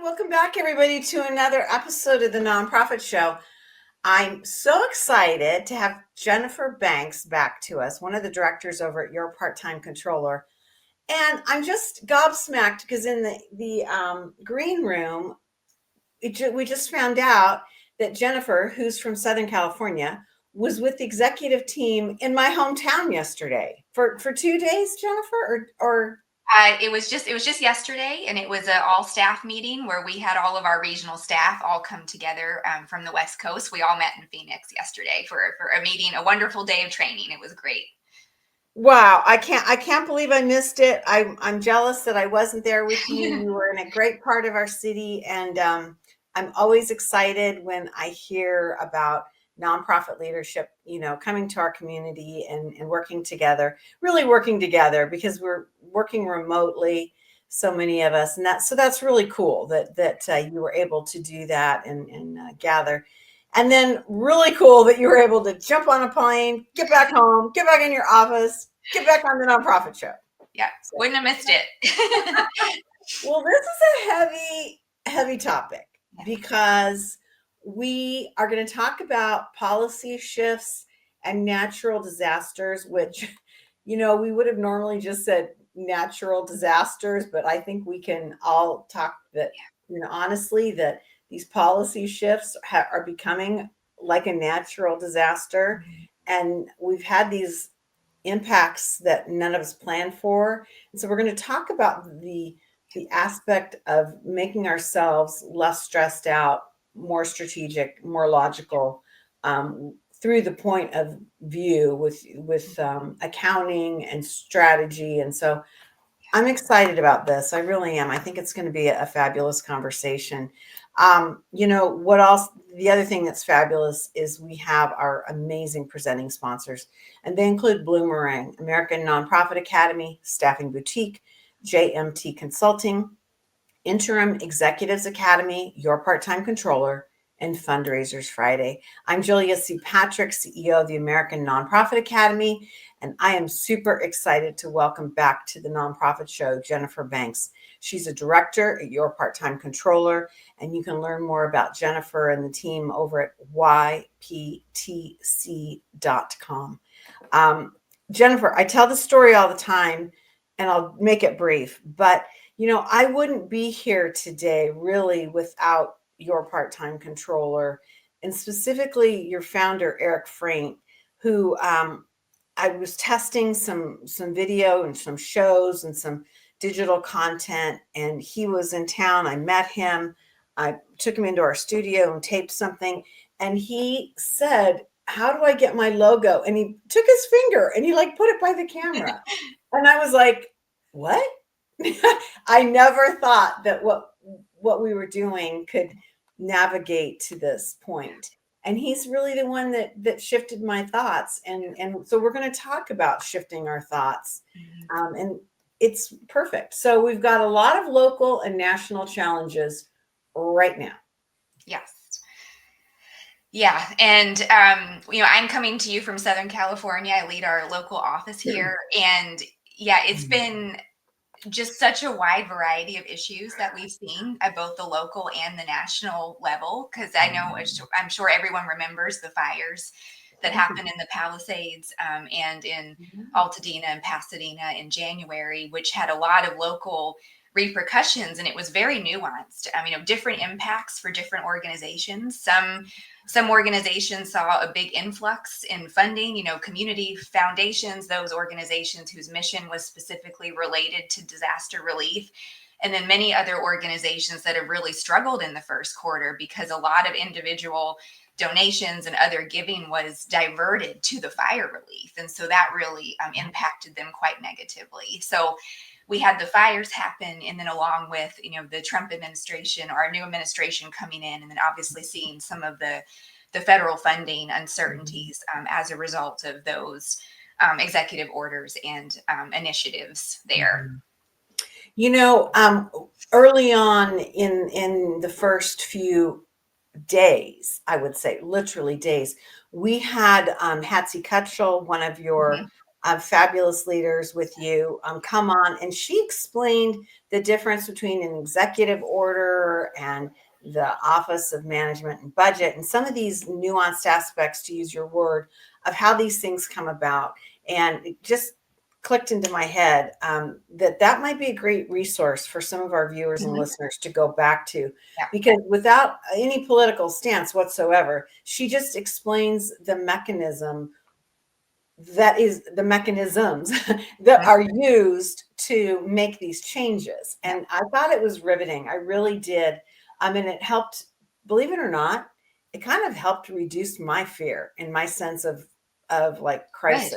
Welcome back, everybody, to another episode of the Nonprofit Show. I'm so excited to have Jennifer Banks back to us, one of the directors over at Your Part-Time Controller. And I'm just gobsmacked because in the green room, we just found out that Jennifer, who's from Southern California, was with the executive team in my hometown yesterday for 2 days, Jennifer, or it was just yesterday, and it was an all staff meeting where we had all of our regional staff all come together from the West Coast. We all met in Phoenix yesterday for a meeting, a wonderful day of training. It was great. Wow, I can't believe I missed it. I'm jealous that I wasn't there with you. You were in a great part of our city, and I'm always excited when I hear about nonprofit leadership, coming to our community and working together, really working together because we're working remotely, so many of us, and that's really cool that you were able to do that and gather. And then really cool that you were able to jump on a plane, get back home, get back in your office, get back on the Nonprofit Show. Yeah, So, wouldn't have missed it. well, this is a heavy topic because we are going to talk about policy shifts and natural disasters, which, we would have normally just said natural disasters, but I think we can all talk that, honestly, that these policy shifts are becoming like a natural disaster. And we've had these impacts that none of us planned for. And so we're going to talk about the aspect of making ourselves less stressed out, more strategic, more logical, through the point of view with accounting and strategy. And so I'm excited about this. I really am. I think it's going to be a fabulous conversation. What else? The other thing that's fabulous is we have our amazing presenting sponsors, and they include Bloomerang, American Nonprofit Academy, Staffing Boutique, JMT Consulting, Interim Executives Academy, Your Part-Time Controller, and Fundraisers Friday. I'm Julia C. Patrick, CEO of the American Nonprofit Academy, and I am super excited to welcome back to the Nonprofit Show Jennifer Banks. She's a director at Your Part-Time Controller, and you can learn more about Jennifer and the team over at yptc.com. Jennifer, I tell the story all the time, and I'll make it brief, but I wouldn't be here today really without Your Part-Time Controller, and specifically your founder, Eric Frank, who I was testing some video and some shows and some digital content, and he was in town. I met him. I took him into our studio and taped something, and he said, "How do I get my logo?" And he took his finger and he put it by the camera. And I was like, "What?" I never thought that what we were doing could navigate to this point. And he's really the one that shifted my thoughts. And so we're going to talk about shifting our thoughts. And it's perfect. So we've got a lot of local and national challenges right now. Yes. Yeah. And, I'm coming to you from Southern California. I lead our local office here. And yeah, it's been just such a wide variety of issues that we've seen at both the local and the national level. Because I know, I'm sure everyone remembers the fires that happened in the Palisades and in Altadena and Pasadena in January, which had a lot of local repercussions, and it was very nuanced. Different impacts for different organizations. Some organizations saw a big influx in funding, community foundations, those organizations whose mission was specifically related to disaster relief. And then many other organizations that have really struggled in the first quarter because a lot of individual donations and other giving was diverted to the fire relief. And so that really impacted them quite negatively. So we had the fires happen, and then along with, the Trump administration, or our new administration coming in, and then obviously seeing some of the federal funding uncertainties as a result of those executive orders and initiatives there. Early on in the first few days, I would say literally days, we had Hatzie Kutschel, one of your fabulous leaders with you come on, and she explained the difference between an executive order and the Office of Management and Budget, and some of these nuanced aspects, to use your word, of how these things come about. And it just clicked into my head that might be a great resource for some of our viewers and listeners to go back to, Yeah. because without any political stance whatsoever, she just explains the mechanism that is the mechanisms that are used to make these changes. And I thought it was riveting. I really did. I mean, it helped, believe it or not, it kind of helped reduce my fear and my sense of like crisis.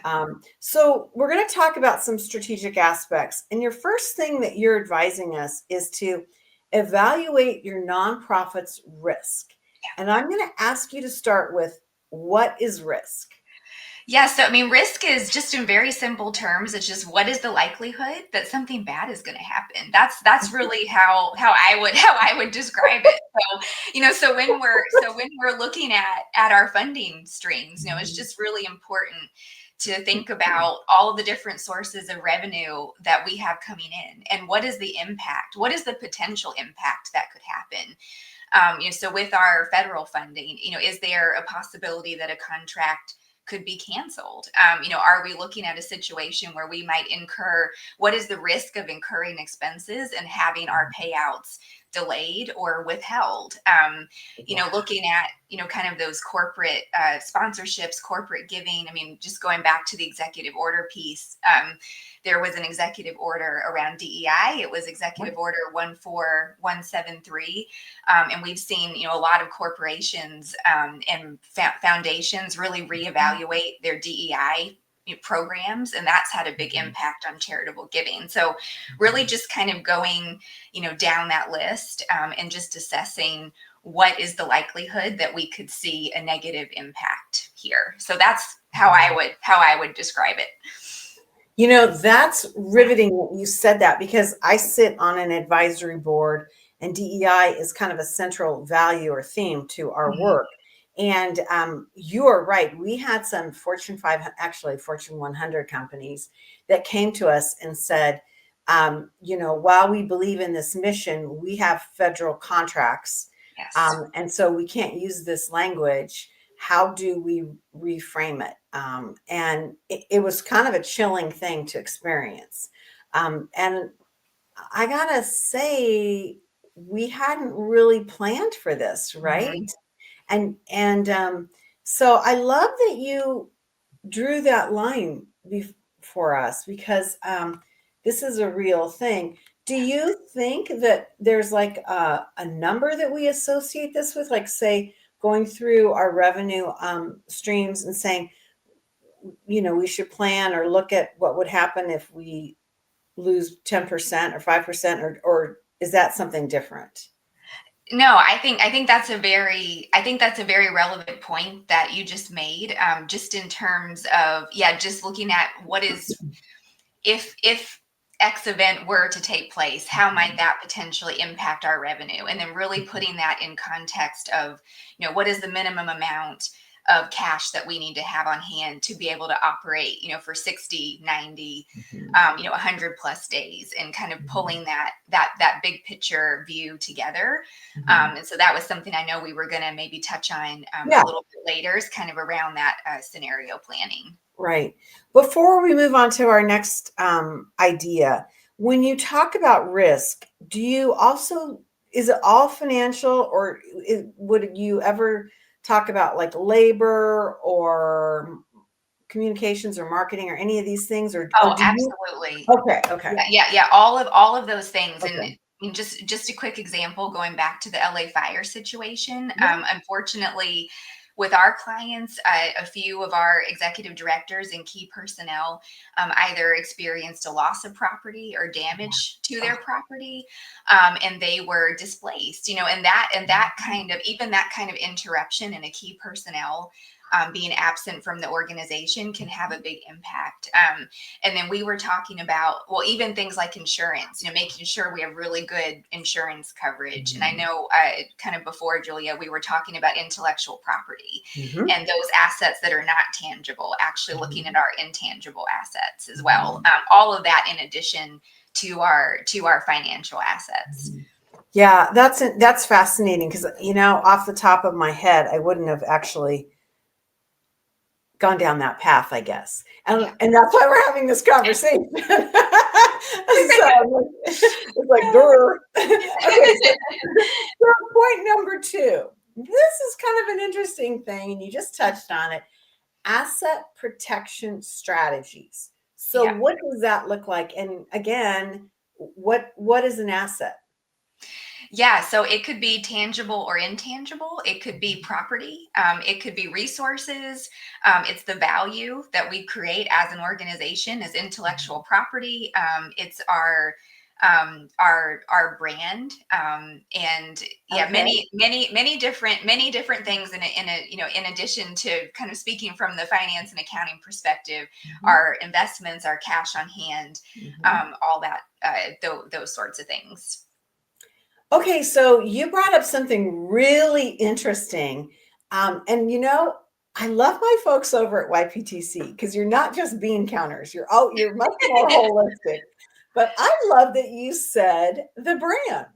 Right. So we're going to talk about some strategic aspects. And your first thing that you're advising us is to evaluate your nonprofit's risk. And I'm going to ask you to start with, what is risk? Yeah, so I mean, risk is just in very simple terms. It's just what is the likelihood that something bad is going to happen. That's really how I would describe it. So when we're looking at our funding streams, it's just really important to think about all of the different sources of revenue that we have coming in, and what is the impact, what is the potential impact that could happen. So with our federal funding, is there a possibility that a contract could be canceled? Are we looking at a situation where we might incur, what is the risk of incurring expenses and having our payouts delayed or withheld? Looking at, kind of those corporate sponsorships, corporate giving. I mean, just going back to the executive order piece, there was an executive order around DEI. It was Executive Order 14173. And we've seen, a lot of corporations and foundations really reevaluate their DEI programs, and that's had a big impact on charitable giving. So really just kind of going, down that list and just assessing what is the likelihood that we could see a negative impact here. So that's how I would describe it. That's riveting that you said that, because I sit on an advisory board, and DEI is kind of a central value or theme to our work. And you are right. We had some Fortune 500, actually Fortune 100 companies that came to us and said, while we believe in this mission, we have federal contracts. Yes. And so we can't use this language. How do we reframe it? And it was kind of a chilling thing to experience. And I gotta say, we hadn't really planned for this, right? And so I love that you drew that line for us, because this is a real thing. Do you think that there's like a number that we associate this with, like say going through our revenue streams and saying, we should plan or look at what would happen if we lose 10% or 5%, or is that something different? No, I think that's a very relevant point that you just made. Just in terms of, just looking at what is, if X event were to take place, how might that potentially impact our revenue? And then really putting that in context of, what is the minimum amount of cash that we need to have on hand to be able to operate, for 60, 90, 100 plus days, and kind of pulling that big picture view together. And so that was something I know we were going to maybe touch on a little bit later, is kind of around that scenario planning. Right. Before we move on to our next idea, when you talk about risk, is it all financial, or would you ever talk about like labor or communications or marketing or any of these things, or Oh, do you? absolutely. Okay. Yeah. All of those things. And Okay. just a quick example, going back to the LA fire situation. Unfortunately, with our clients, a few of our executive directors and key personnel either experienced a loss of property or damage to their property, and they were displaced. And that kind of interruption in a key personnel being absent from the organization can have a big impact. And then we were talking about, well, even things like insurance, making sure we have really good insurance coverage. And I know kind of before, Julia, we were talking about intellectual property and those assets that are not tangible, actually looking at our intangible assets as well. All of that in addition to our financial assets. Yeah, that's fascinating because, off the top of my head, I wouldn't have actually gone down that path, I guess. And that's why we're having this conversation. So it's like, grr. Okay, so point number 2. This is kind of an interesting thing, and you just touched on it. Asset protection strategies. So what does that look like? And again, what is an asset? Yeah, so it could be tangible or intangible. It could be property. It could be resources. It's the value that we create as an organization, as intellectual property. It's our brand, and many different things. In addition to kind of speaking from the finance and accounting perspective, our investments, our cash on hand, all that, those sorts of things. Okay, so you brought up something really interesting. And I love my folks over at YPTC because you're not just bean counters. You're much more holistic. But I love that you said the brand.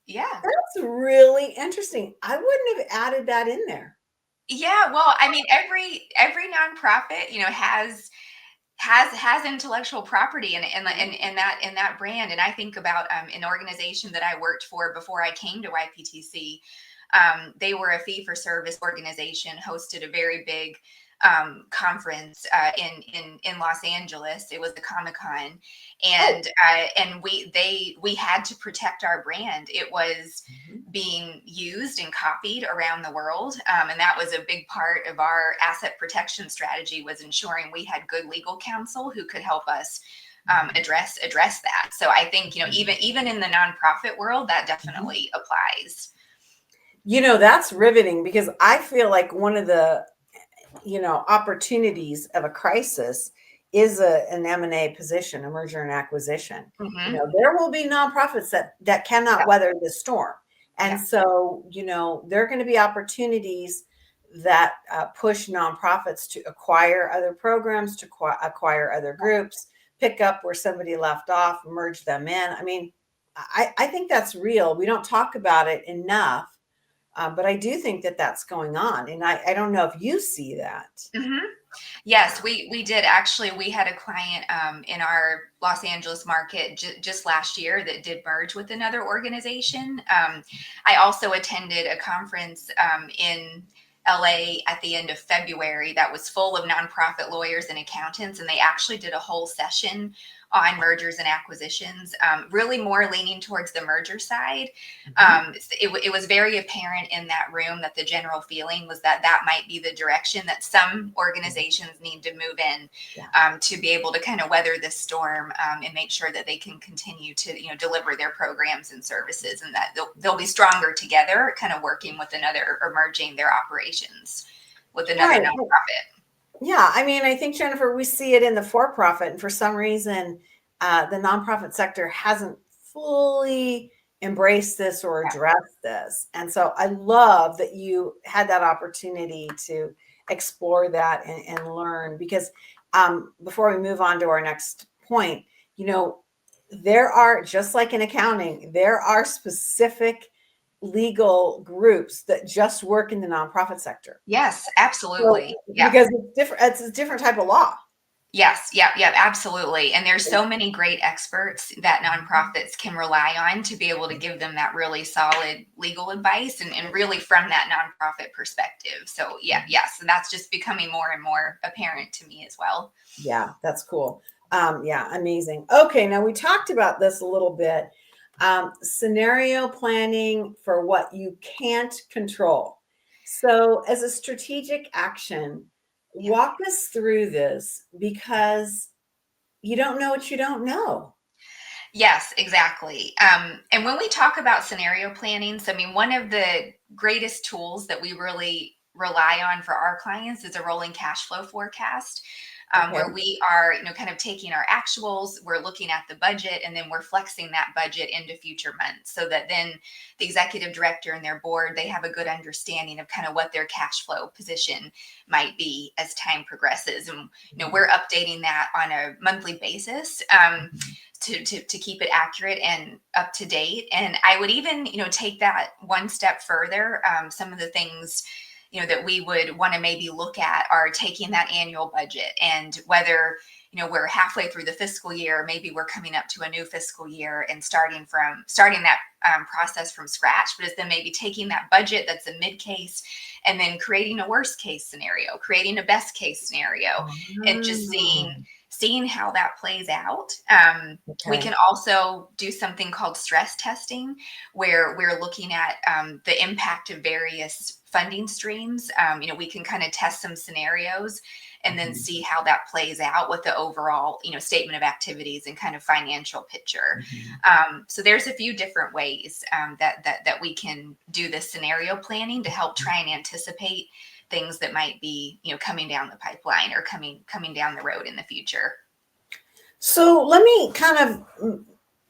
Yeah. That's really interesting. I wouldn't have added that in there. Yeah, well, I mean, every nonprofit, has intellectual property in that brand. And I think about an organization that I worked for before I came to YPTC. They were a fee for service organization, hosted a very big conference in Los Angeles. It was the Comic-Con, and we had to protect our brand. It was being used and copied around the world, and that was a big part of our asset protection strategy, was ensuring we had good legal counsel who could help us address that. So I think even in the nonprofit world, that definitely applies. That's riveting because I feel like one of the opportunities of a crisis is an M&A position, a merger and acquisition. There will be nonprofits that cannot weather the storm. And so, there are going to be opportunities that push nonprofits to acquire other programs, to acquire other groups, pick up where somebody left off, merge them in. I mean, I think that's real. We don't talk about it enough. But I do think that that's going on. And I don't know if you see that. Yes, we did. Actually, we had a client in our Los Angeles market just last year that did merge with another organization. I also attended a conference in LA at the end of February that was full of nonprofit lawyers and accountants, and they actually did a whole session on mergers and acquisitions, really more leaning towards the merger side. It was very apparent in that room that the general feeling was that might be the direction that some organizations need to move in to be able to kind of weather this storm and make sure that they can continue to deliver their programs and services, and that they'll be stronger together, kind of working with another or merging their operations with another nonprofit. Yeah, I mean, I think, Jennifer, we see it in the for-profit, and for some reason, the nonprofit sector hasn't fully embraced this or addressed this. And so I love that you had that opportunity to explore that and learn, because before we move on to our next point, there are, just like in accounting, there are specific legal groups that just work in the nonprofit sector. Yes, absolutely. Because it's different. It's a different type of law. Yes. Yeah, absolutely. And there's so many great experts that nonprofits can rely on to be able to give them that really solid legal advice and really from that nonprofit perspective. So so that's just becoming more and more apparent to me as well. Yeah, that's cool. Amazing. Okay, now we talked about this a little bit. Scenario planning for what you can't control. So as a strategic action, walk us through this, because you don't know what you don't know. Yes, exactly. And when we talk about scenario planning, so I mean, one of the greatest tools that we really rely on for our clients is a rolling cash flow forecast. Okay. Where we are, kind of taking our actuals, we're looking at the budget, and then we're flexing that budget into future months so that then the executive director and their board, they have a good understanding of kind of what their cash flow position might be as time progresses. And, we're updating that on a monthly basis. To keep it accurate and up to date. And I would even, take that one step further. Some of the things, that we would want to maybe look at are taking that annual budget, and whether, we're halfway through the fiscal year, maybe we're coming up to a new fiscal year and starting that process from scratch, but it's then maybe taking that budget that's a mid case and then creating a worst case scenario, creating a best case scenario, and just seeing how that plays out. We can also do something called stress testing, where we're looking at the impact of various funding streams. We can kind of test some scenarios and then see how that plays out with the overall, statement of activities and kind of financial picture. So there's a few different ways that we can do this scenario planning to help try and anticipate things that might be, coming down the pipeline or coming down the road in the future. So let me kind of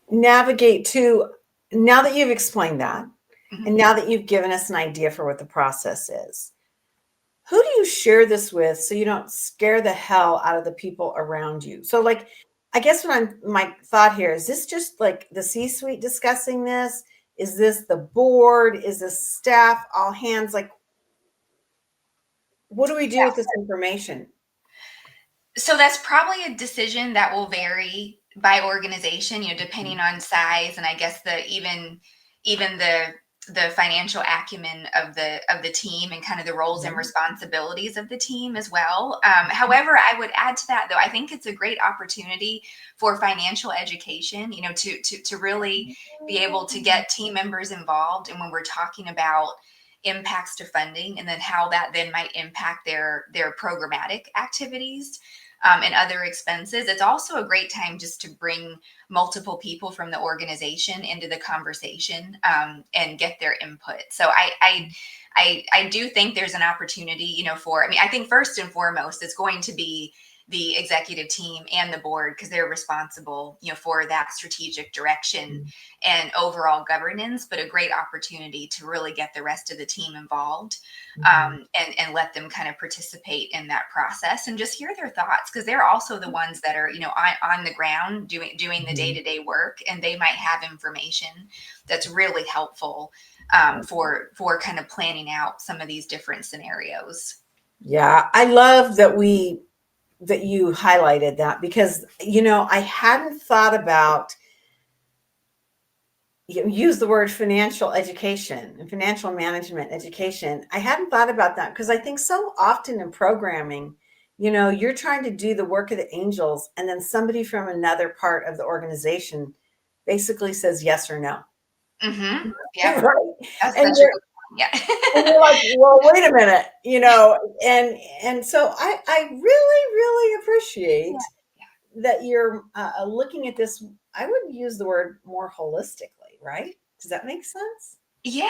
navigate to, now that you've explained that, and now that you've given us an idea for what the process is, who do you share this with so you don't scare the hell out of the people around you? So like, I guess my thought here is this just like the C-suite discussing this? Is this the board? Is this staff, all hands? Like, what do we do with this information? So that's probably a decision that will vary by organization, depending on size, and I guess even the financial acumen of the team and kind of the roles and responsibilities of the team as well. However, I would add to that, though, I think it's a great opportunity for financial education, to really be able to get team members involved. And when we're talking about impacts to funding and then how that then might impact their programmatic activities and other expenses, it's also a great time just to bring multiple people from the organization into the conversation and get their input. So I do think there's an opportunity, I think first and foremost, it's going to be the executive team and the board, because they're responsible, for that strategic direction and overall governance, but a great opportunity to really get the rest of the team involved and let them kind of participate in that process and just hear their thoughts, because they're also the ones that are, on the ground doing the day-to-day work, and they might have information that's really helpful for kind of planning out some of these different scenarios. Yeah, I love that you highlighted that, because I hadn't thought about, use the word financial education and financial management education. I hadn't thought about that, because I think so often in programming, you're trying to do the work of the angels, and then somebody from another part of the organization basically says yes or no. Yeah, right. That's And such a good point. Yeah. and you're like, well, wait a minute, and so I really appreciate that you're looking at this. I would use the word more holistically, right? Does that make sense? Yeah.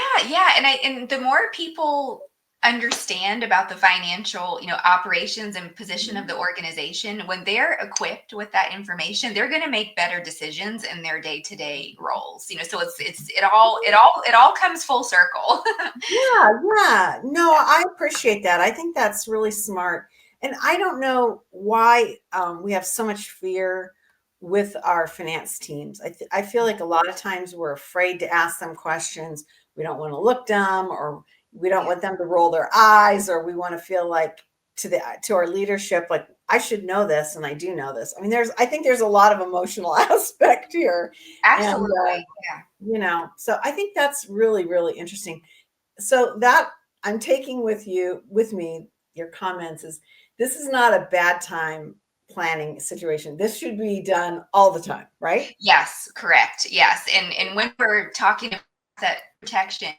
And the more people understand about the financial, operations and position of the organization, when they're equipped with that information, they're going to make better decisions in their day-to-day roles. So it all comes full circle. Yeah. No, I appreciate that. I think that's really smart. And I don't know why we have so much fear with our finance teams. I feel like a lot of times we're afraid to ask them questions. We don't want to look dumb, or we don't want them to roll their eyes, or we want to feel like to our leadership, like I should know this, and I do know this. I mean, I think there's a lot of emotional aspect here. Absolutely. And so I think that's really interesting. So that I'm taking with me, your comments is, this is not a bad time planning situation. This should be done all the time, right? Yes, correct. Yes. And when we're talking about that protection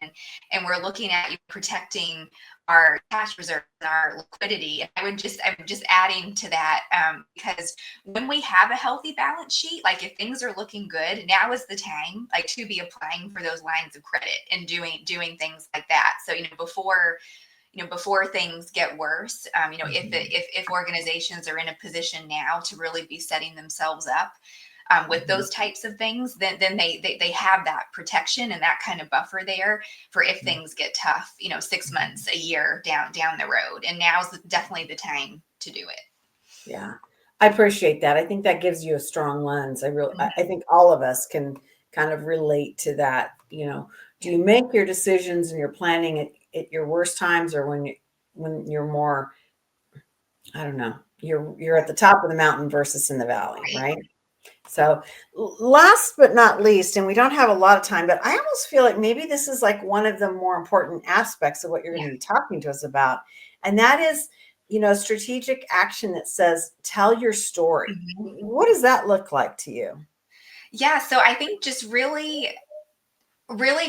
and we're looking at protecting our cash reserves and our liquidity, I'm just adding to that, because when we have a healthy balance sheet, like if things are looking good, now is the time to be applying for those lines of credit and doing things like that. So, before before things get worse. If organizations are in a position now to really be setting themselves up with those types of things, then they have that protection and that kind of buffer there for if things get tough, 6 months, a year down the road. And now's definitely the time to do it. Yeah, I appreciate that. I think that gives you a strong lens. Mhm. I think all of us can kind of relate to that. Do you make your decisions and your planning at your worst times, or when you're more, I don't know, you're at the top of the mountain versus in the valley, Right. right? So, last but not least, and we don't have a lot of time, but I almost feel like maybe this is like one of the more important aspects of what you're going Yeah. to be talking to us about. And that is, strategic action that says, tell your story. Mhm. What does that look like to you? Yeah. So I think just really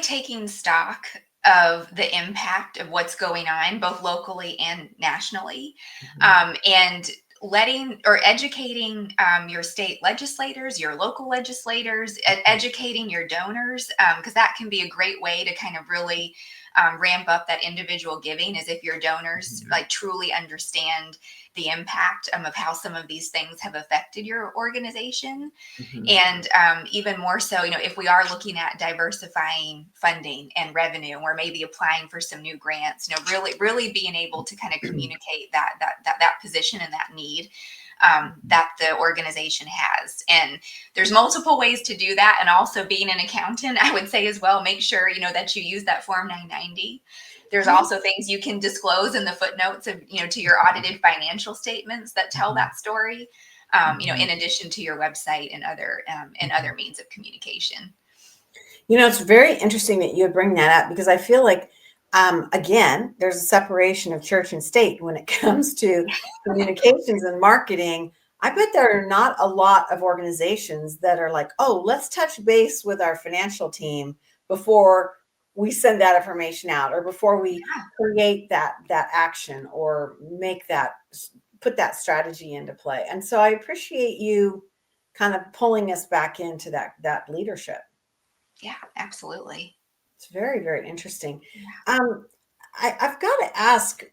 taking stock of the impact of what's going on, both locally and nationally, Mhm. and letting or educating your state legislators, your local legislators, educating your donors, because that can be a great way to kind of really ramp up that individual giving, is if your donors Mhm. like truly understand the impact of how some of these things have affected your organization. Mhm. And even more so, if we are looking at diversifying funding and revenue, and we're maybe applying for some new grants, really being able to kind of communicate that position and that need that the organization has. And there's multiple ways to do that. And also, being an accountant, I would say as well, make sure that you use that Form 990. There's also things you can disclose in the footnotes of to your audited financial statements that tell Mhm. that story. Mhm. In addition to your website and other means of communication. It's very interesting that you would bring that up, because I feel like, again, there's a separation of church and state when it comes to communications and marketing. I bet there are not a lot of organizations that are like, oh, let's touch base with our financial team before we send that information out, or before we create that action, or put that strategy into play. And so I appreciate you kind of pulling us back into that leadership. Yeah, absolutely. It's very, very interesting. Yeah. Um, I've got to ask,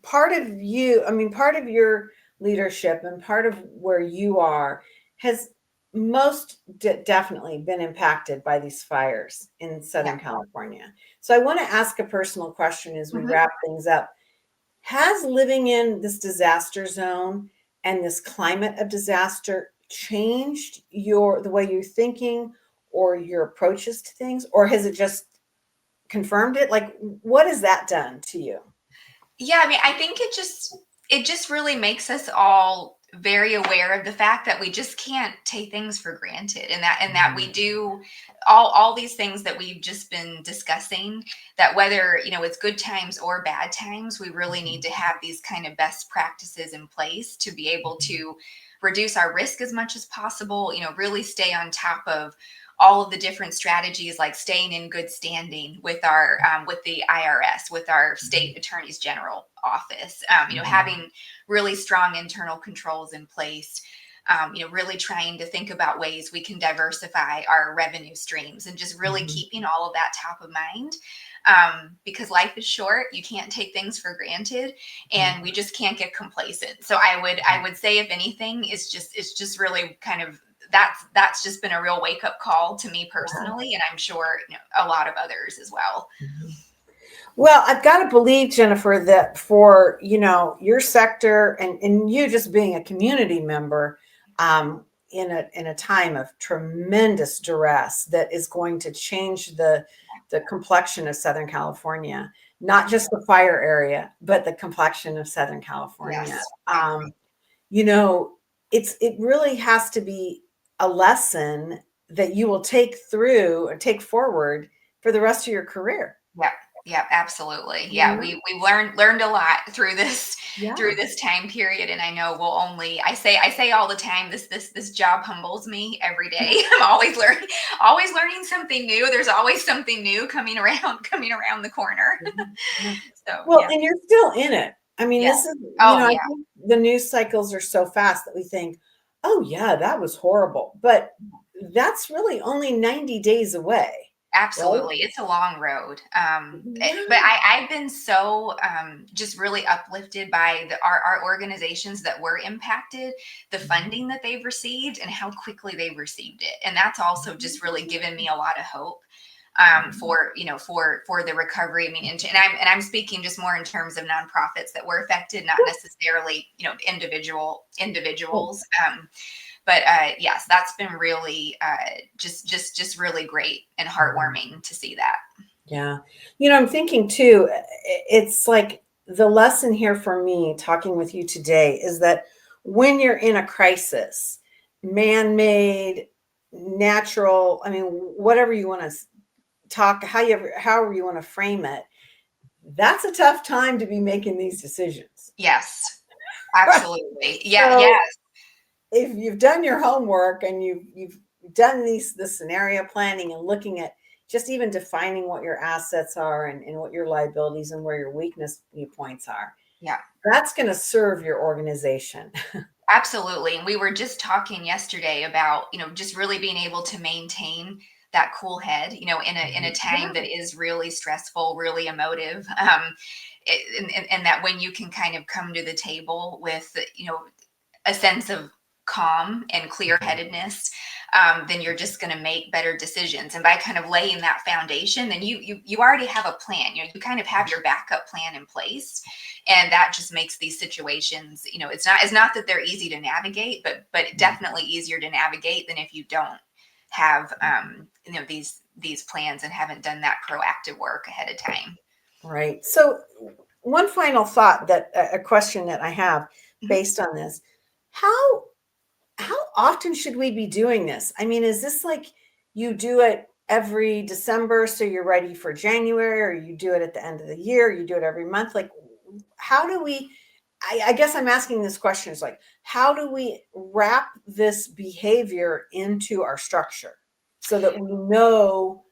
part of your leadership and part of where you are has definitely been impacted by these fires in Yeah. Southern California. So I want to ask a personal question as we Mhm. wrap things up. Has living in this disaster zone and this climate of disaster changed the way you're thinking or your approaches to things, or has it just confirmed it? Like, what has that done to you? Yeah, I mean, I think it just really makes us all very aware of the fact that we just can't take things for granted, and that we Mhm. do all these things that we've just been discussing, that whether it's good times or bad times, we really need Mhm. to have these kind of best practices in place to be able to reduce our risk as much as possible, really stay on top of all of the different strategies, like staying in good standing with our with the IRS, with our state attorneys general office, Mhm. having really strong internal controls in place, really trying to think about ways we can diversify our revenue streams, and just really Mhm. keeping all of that top of mind, because life is short. You can't take things for granted, and we just can't get complacent. So I would say, if anything, it's just really kind of that's just been a real wake up call to me personally, and I'm sure a lot of others as well. Mhm. Well, I've got to believe, Jennifer, that for your sector, and you just being a community member, in a time of tremendous duress that is going to change the complexion of Southern California, not Yeah. just the fire area, but the complexion of Southern California. Yes, I agree. You know, it really has to be a lesson that you will take through or take forward for the rest of your career. Yeah, yeah, absolutely. You Yeah, know? we learned a lot through this Yeah. time period, and I know we'll only. I say all the time, this job humbles me every day. I'm always learning something new. There's always something new coming around the corner. Mhm. Yeah. So Well, yeah, and you're still in it. I mean, yeah. this is, Oh I yeah, think the news cycles are so fast that we think, oh, yeah, that was horrible. But that's really only 90 days away. Absolutely. It's a long road. Yeah. But I've been so just really uplifted by our organizations that were impacted, the funding that they've received, and how quickly they've received it. And that's also just really given me a lot of hope for for the recovery. I mean, and I'm speaking just more in terms of nonprofits that were affected, not necessarily individuals. But yes, that's been really just really great and heartwarming to see that. Yeah. I'm thinking too, it's like the lesson here for me talking with you today is that when you're in a crisis, man-made, natural, I mean, whatever you want to talk, however you want to frame it, that's a tough time to be making these decisions. Yes, absolutely. Yeah, So yes. if you've done your homework and you've done the scenario planning and looking at just even defining what your assets are and what your liabilities and where your weakness points are, Yeah. that's going to serve your organization. Absolutely. And we were just talking yesterday about, just really being able to maintain that cool head, in a time that is really stressful, really emotive. And that when you can kind of come to the table with, a sense of calm and clear headedness, then you're just going to make better decisions. And by kind of laying that foundation, then you already have a plan. You kind of have your backup plan in place, and that just makes these situations. It's not that they're easy to navigate, but definitely easier to navigate than if you don't have these plans and haven't done that proactive work ahead of time. Right. So one final thought, that a question that I have based on this, how how often should we be doing this? I mean, is this like you do it every December so you're ready for January, or you do it at the end of the year, you do it every month? Like, how do we, I guess I'm asking this question is like, how do we wrap this behavior into our structure so that we know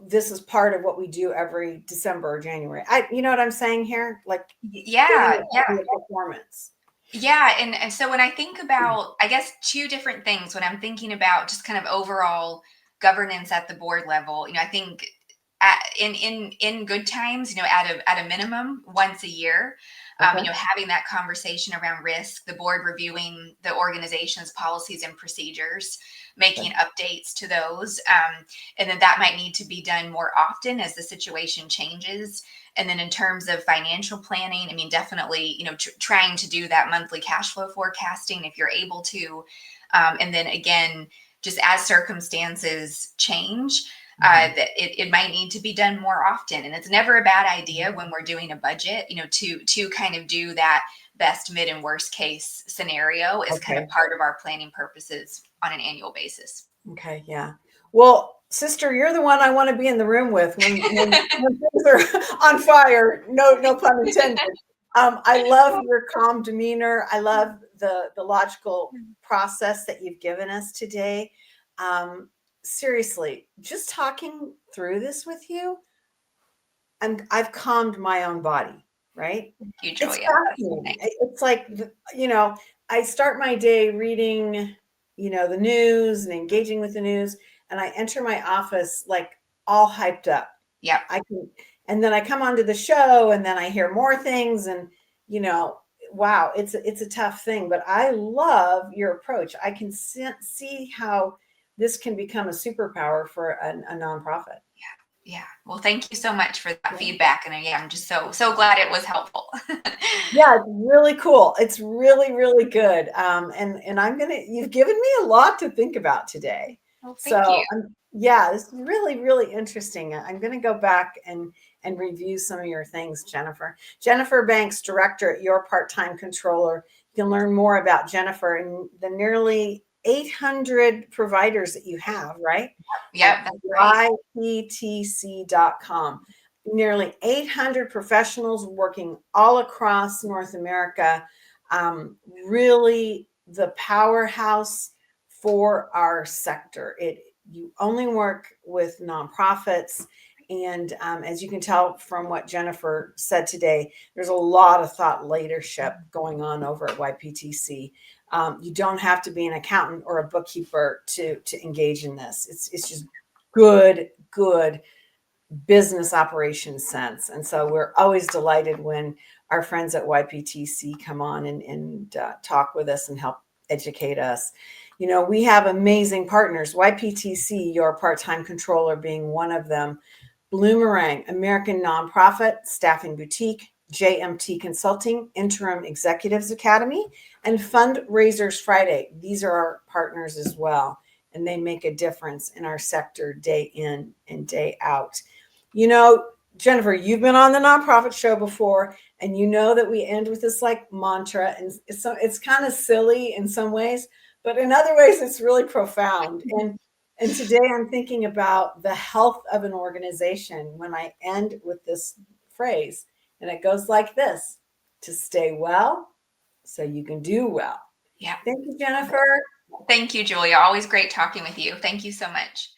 this is part of what we do every December or January? You know what I'm saying here? Like, Yeah, fitting it yeah. to your performance. Yeah, and so when I think about, I guess, two different things, when I'm thinking about just kind of overall governance at the board level, I think in good times, at a minimum once a year, Okay. having that conversation around risk, the board reviewing the organization's policies and procedures, making updates to those, and then that might need to be done more often as the situation changes. And then in terms of financial planning, I mean, definitely, trying to do that monthly cash flow forecasting if you're able to. And then again, just as circumstances change, that it might need to be done more often. And it's never a bad idea when we're doing a budget, to kind of do that best, mid, and worst case scenario is kind of part of our planning purposes on an annual basis. Okay, yeah. Well, sister, you're the one I want to be in the room with when things are on fire. No pun intended. I love your calm demeanor. I love the logical process that you've given us today. Seriously, just talking through this with you, I've calmed my own body, right? Thank you, It's Julia. That's so fascinating. nice. It's like, I start my day reading, the news and engaging with the news, and I enter my office like all hyped up. Yep. And then I come onto the show, and then I hear more things, and wow, it's a tough thing, but I love your approach. I can see how this can become a superpower for a nonprofit. Yeah. Well, thank you so much for that feedback. And yeah, I'm just so glad it was helpful. Yeah, it's really cool. It's really, really good. And you've given me a lot to think about today. Well, thank So you. yeah, it's really, really interesting. I'm going to go back and review some of your things, Jennifer. Jennifer Banks, director at Your Part-Time Controller. You can learn more about Jennifer and the nearly 800 providers that you have, right? Yep, At that's right. yptc.com. Nearly 800 professionals working all across North America. Really the powerhouse for our sector. You only work with nonprofits. And as you can tell from what Jennifer said today, there's a lot of thought leadership going on over at YPTC. You don't have to be an accountant or a bookkeeper to engage in this. It's just good good business operation sense. And so we're always delighted when our friends at YPTC come on and talk with us and help educate us. You know, we have amazing partners, YPTC, your part-time controller being one of them, Bloomerang, American Nonprofit Staffing Boutique, JMT Consulting, Interim Executives Academy, and Fundraisers Friday. These are our partners as well, and they make a difference in our sector day in and day out. You know, Jennifer, you've been on the nonprofit show before, and you know that we end with this like mantra, and it's kind of silly in some ways, but in other ways, it's really profound. And today I'm thinking about the health of an organization when I end with this phrase, and it goes like this: to stay well so you can do well. Yeah. Thank you, Jennifer. Thank you, Julia. Always great talking with you. Thank you so much.